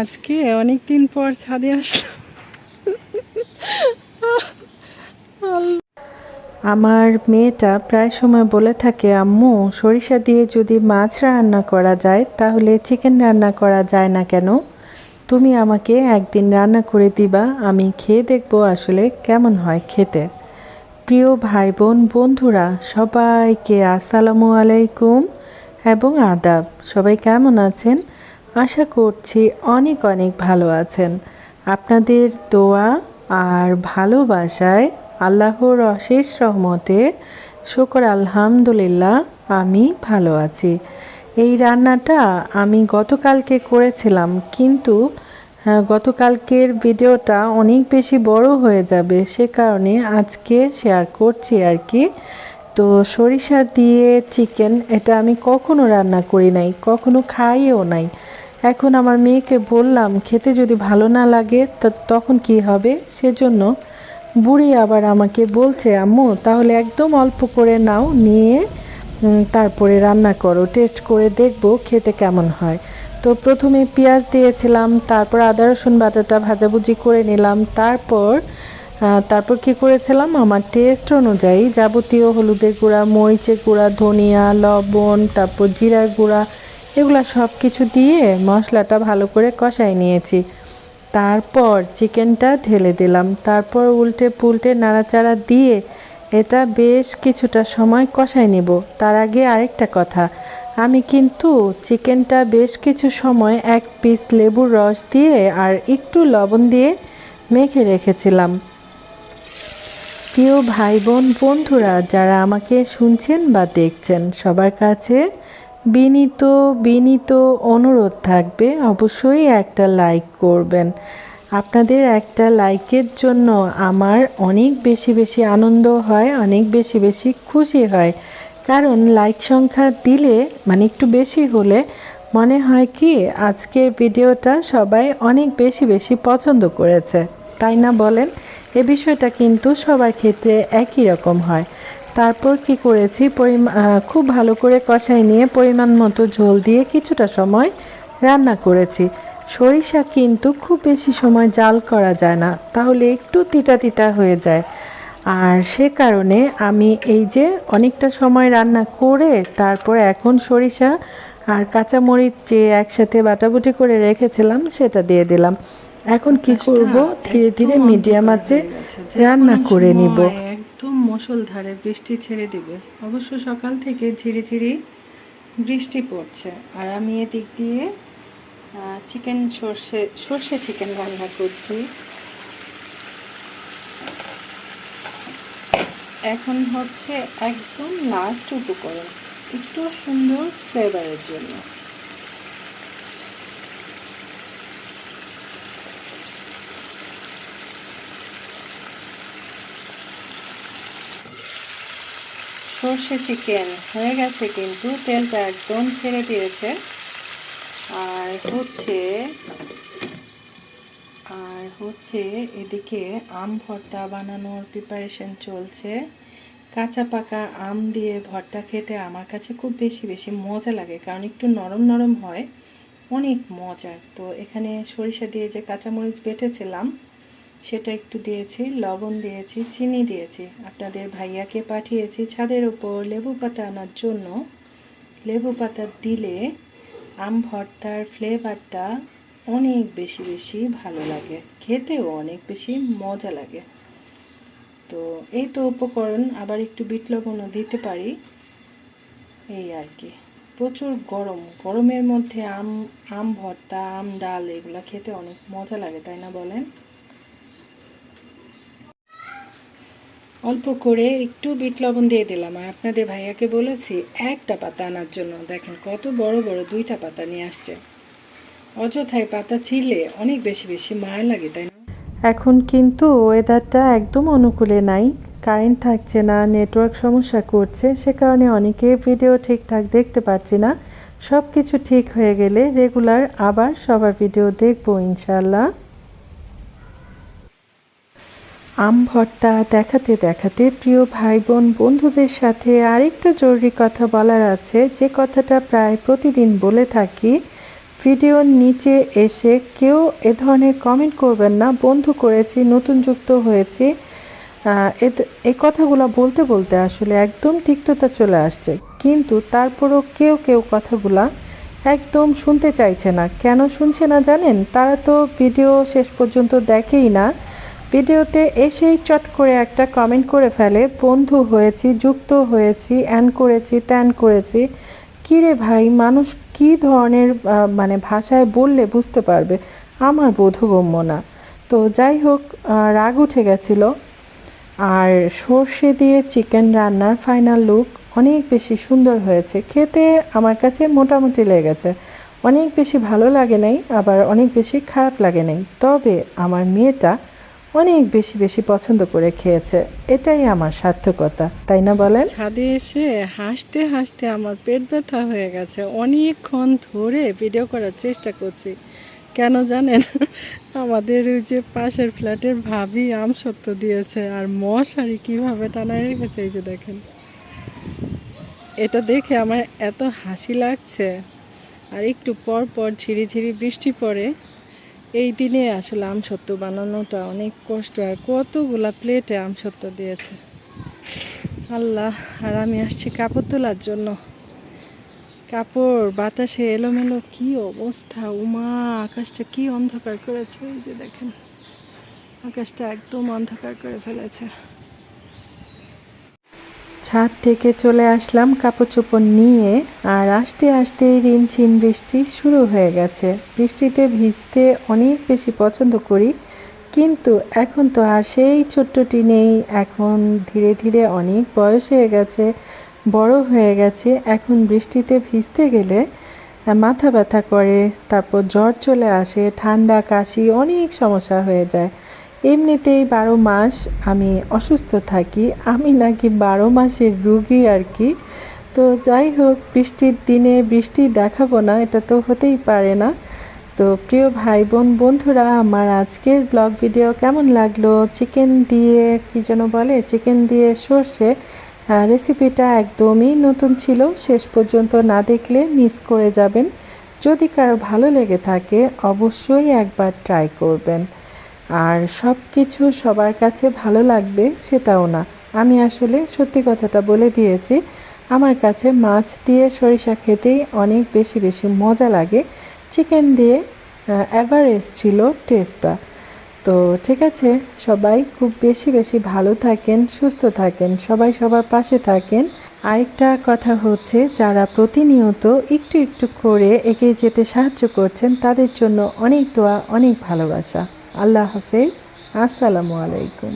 আজকে অনেক দিন পর ছাদে আসলাম। আমার মেয়েটা প্রায় সময় বলে থাকে, আম্মু সরিষা দিয়ে যদি মাছ রান্না করা যায় তাহলে চিকেন রান্না করা যায় না কেন? তুমি আমাকে একদিন রান্না করে দিবা, আমি খেয়ে দেখবো আসলে কেমন হয় খেতে। প্রিয় ভাই বোন বন্ধুরা সবাইকে আসসালামু আলাইকুম এবং আদাব। সবাই কেমন আছেন? আশা করছি অনেক অনেক ভালো আছেন। আপনাদের দোয়া আর ভালোবাসায় আল্লাহর অশেষ রহমতে শুকর আলহামদুলিল্লাহ আমি ভালো আছি। এই রান্নাটা আমি গতকালকে করেছিলাম, কিন্তু গতকালকের ভিডিওটা অনেক বেশি বড় হয়ে যাবে, সে কারণে আজকে শেয়ার করছি আর কি। তো সরিষা দিয়ে চিকেন এটা আমি কখনো রান্না করি নাই, কখনো খাইও নাই। এখন আমার মেয়েকে বললাম খেতে যদি ভালো না লাগে তখন কি হবে, সেজন্য বুড়ি আবার আমাকে বলছে, আম্মু তাহলে একদম অল্প করে নাও, নিয়ে তারপরে রান্না করো, টেস্ট করে দেখবো খেতে কেমন হয়। তো প্রথমে পেঁয়াজ দিয়েছিলাম, তারপর আদা রসুন বাটাটা ভাজাভুজি করে নিলাম, তারপর কি করেছিলাম আমার টেস্ট অনুযায়ী যাবতীয় হলুদের গুঁড়া, মরিচের গুঁড়া, ধনিয়া, লবণ, তারপর জিরার গুঁড়া, এগুলা সব কিছু দিয়ে মশলাটা ভালো করে কষাই নিয়েছি। তারপর চিকেনটা ঢেলে দিলাম, তারপর উল্টে পুল্টে নাড়াচাড়া দিয়ে এটা বেশ কিছুটা সময় কষাই নেব। তার আগে আরেকটা কথা, আমি কিন্তু চিকেনটা বেশ কিছু সময় এক পিস লেবুর রস দিয়ে আর একটু লবণ দিয়ে মেখে রেখেছিলাম। প্রিয় ভাই বোন বন্ধুরা যারা আমাকে শুনছেন বা দেখছেন, সবার কাছে বিনীত বিনীত অনুরোধ থাকবে, অবশ্যই একটা লাইক করবেন। আপনাদের একটা লাইকের জন্য আমার অনেক বেশি বেশি আনন্দ হয়, অনেক বেশি বেশি খুশি হয়। কারণ লাইক সংখ্যা দিলে মানে একটু বেশি হলে মনে হয় কি আজকের ভিডিওটা সবাই অনেক বেশি বেশি পছন্দ করেছে, তাই না বলেন? এ বিষয়টা কিন্তু সবার ক্ষেত্রে একই রকম হয়। তারপর কি করেছি, খুব ভালো করে কষাই নিয়ে পরিমাণ মতো ঝোল দিয়ে কিছুটা সময় রান্না করেছি। সরিষা কিন্তু খুব বেশি সময় জাল করা যায় না, তাহলে একটু তিতা তিতা হয়ে যায়। আর সে কারণে আমি এই যে অনেকটা সময় রান্না করে তারপর এখন সরিষা আর কাঁচামরিচ যে একসাথে বাটাবুটি করে রেখেছিলাম সেটা দিয়ে দিলাম। এখন কি করব, ধীরে ধীরে মিডিয়াম আঁচে রান্না করে নিব। একদম মুষলধারে বৃষ্টি ছেড়ে দিবে, অবশ্য সকাল থেকে ঝিরিঝিরি বৃষ্টি পড়ছে। আর আমি এদিক দিয়ে চিকেন সর্ষে চিকেন রান্না করছি। এখন হচ্ছে একদম লাস্ট উপকরণ, একটু সুন্দর ফ্লেভারের জন্য। সর্ষে চিকেন হয়ে গেছে, কিন্তু তেলটা একদম ছেড়ে দিয়েছে। আর হচ্ছে এদিকে আম ভর্তা বানানোর প্রিপারেশন চলছে। কাঁচা পাকা আম দিয়ে ভর্তা খেতে আমার কাছে খুব বেশি বেশি মজা লাগে, কারণ একটু নরম নরম হয়, অনেক মজার। তো এখানে সরিষা দিয়ে যে কাঁচামরিচ বেটেছিলাম সেটা একটু দিয়েছি, লবণ দিয়েছি, চিনি দিয়েছি। আপনাদের ভাইয়াকে পাঠিয়েছি ছাদের উপর লেবু পাতা আনার জন্য। লেবু পাতা দিলে আম ভর্তার ফ্লেভারটা অনেক বেশি বেশি ভালো লাগে, খেতেও অনেক বেশি মজা লাগে। তো এই তো উপকরণ, আবার একটু বিট লবণও দিতে পারি, এই আর কি। প্রচুর গরমের মধ্যে আম ভর্তা, আম ডাল এগুলো খেতে অনেক মজা লাগে, তাই না বলেন? অল্প করে একটু বিট লবণ দিয়ে দিলাম। আর আপনাদের ভাইয়াকে বলেছি একটা পাতা আনার জন্য, দেখেন কত বড় বড় দুইটা পাতা নিয়ে আসছে। অযথায় পাতা ছিলে অনেক বেশি বেশি মায়া লাগে, তাই না? এখন কিন্তু ওয়েদারটা একদম অনুকূলে নাই, কারেন্ট থাকছে না, নেটওয়ার্ক সমস্যা করছে, সে কারণে অনেকের ভিডিও ঠিকঠাক দেখতে পাচ্ছি না। সব কিছু ঠিক হয়ে গেলে রেগুলার আবার সবার ভিডিও দেখবো ইনশাল্লাহ। আম ভর্তা দেখাতে দেখাতে প্রিয় ভাই বোন বন্ধুদের সাথে আরেকটা জরুরি কথা বলার আছে, যে কথাটা প্রায় প্রতিদিন বলে থাকি। ভিডিওর নিচে এসে কেউ এ ধরনের কমেন্ট করবেন না, বন্ধু করেছি, নতুন যুক্ত হয়েছি, এই কথাগুলো বলতে বলতে আসলে একদম তিক্ততা চলে আসছে। কিন্তু তারপরও কেউ কেউ কথাগুলা একদম শুনতে চাইছে না। কেন শুনছে না জানেন? তারা তো ভিডিও শেষ পর্যন্ত দেখেই না, ভিডিওতে এসেই চট করে একটা কমেন্ট করে ফেলে, বন্ধু হয়েছি, যুক্ত হয়েছি, অ্যান করেছি, ত্যান করেছি। কী রে ভাই, মানুষ কী ধরনের মানে ভাষায় বললে বুঝতে পারবে? আমার বোধগম্য না। তো যাই হোক, রাগ উঠে গেছিলো। আর সর্ষে দিয়ে চিকেন রান্নার ফাইনাল লুক অনেক বেশি সুন্দর হয়েছে। খেতে আমার কাছে মোটামুটি লেগেছে, অনেক বেশি ভালো লাগে নাই, আবার অনেক বেশি খারাপ লাগে নাই। তবে আমার মেয়েটা অনেক বেশি বেশি পছন্দ করে খেয়েছে, এটাই আমার সার্থকতা, তাই না বলেন? ছাদে এসে হাসতে হাসতে আমার পেট ব্যথা হয়ে গেছে। অনেকক্ষণ ধরে ভিডিও করার চেষ্টা করছি, কেন জানেন? আমাদের ওই যে পাশের ফ্ল্যাটের ভাবি আমসত্ত্ব দিয়েছে, আর মশারি কীভাবে টানায় রেখেছে এই যে দেখেন। এটা দেখে আমার এত হাসি লাগছে। আর একটু পর পর ঝিরি ঝিরি বৃষ্টি পড়ে। এই দিনে আসলে আমসত্ত্ব বানানোটা অনেক কষ্ট, আর কতগুলা প্লেটে আমসত্ত্ব দিয়েছে আল্লাহ। আর আমি আসছি কাপড় তোলার জন্য। কাপড় বাতাসে এলোমেলো, কি অবস্থা! উমা, আকাশটা কি অন্ধকার করেছে, এই যে দেখেন আকাশটা একদম অন্ধকার করে ফেলেছে। ছাদ থেকে চলে আসলাম কাপড় চোপড় নিয়ে, আর আস্তে আস্তে রিমঝিম বৃষ্টি শুরু হয়ে গেছে। বৃষ্টিতে ভিজতে অনেক বেশি পছন্দ করি, কিন্তু এখন তো আর সেই ছোট্টটি নেই। এখন ধীরে ধীরে অনেক বয়স হয়ে গেছে, বড় হয়ে গেছে। এখন বৃষ্টিতে ভিজতে গেলে মাথা ব্যথা করে, তারপর জ্বর চলে আসে, ঠান্ডা কাশি, অনেক সমস্যা হয়ে যায়। এমনিতেই 12 মাস আমি অসুস্থ থাকি, আমি নাকি 12 মাসের রুগী আর কি। তো যাই হোক, বৃষ্টির দিনে বৃষ্টি দেখাবো না, এটা তো হতেই পারে না। তো প্রিয় ভাই বোন বন্ধুরা, আমার আজকের ব্লগ ভিডিও কেমন লাগলো? চিকেন দিয়ে কি যেন বলে, চিকেন দিয়ে সর্ষে রেসিপিটা একদমই নতুন ছিল, শেষ পর্যন্ত না দেখলে মিস করে যাবেন। যদি কারো ভালো লেগে থাকে অবশ্যই একবার ট্রাই করবেন। আর সব কিছু সবার কাছে ভালো লাগবে সেটাও না, আমি আসলে সত্যি কথাটা বলে দিয়েছি। আমার কাছে মাছ দিয়ে সরিষা খেতেই অনেক বেশি বেশি মজা লাগে, চিকেন দিয়ে অ্যাভারেজ ছিল টেস্টটা। তো ঠিক আছে, সবাই খুব বেশি বেশি ভালো থাকেন, সুস্থ থাকেন, সবাই সবার পাশে থাকেন। আরেকটা কথা হচ্ছে, যারা প্রতিনিয়ত একটু একটু করে এগিয়ে যেতে সাহায্য করছেন তাদের জন্য অনেক দোয়া, অনেক ভালোবাসা। আল্লাহ হাফেজ, আসসালামু আলাইকুম।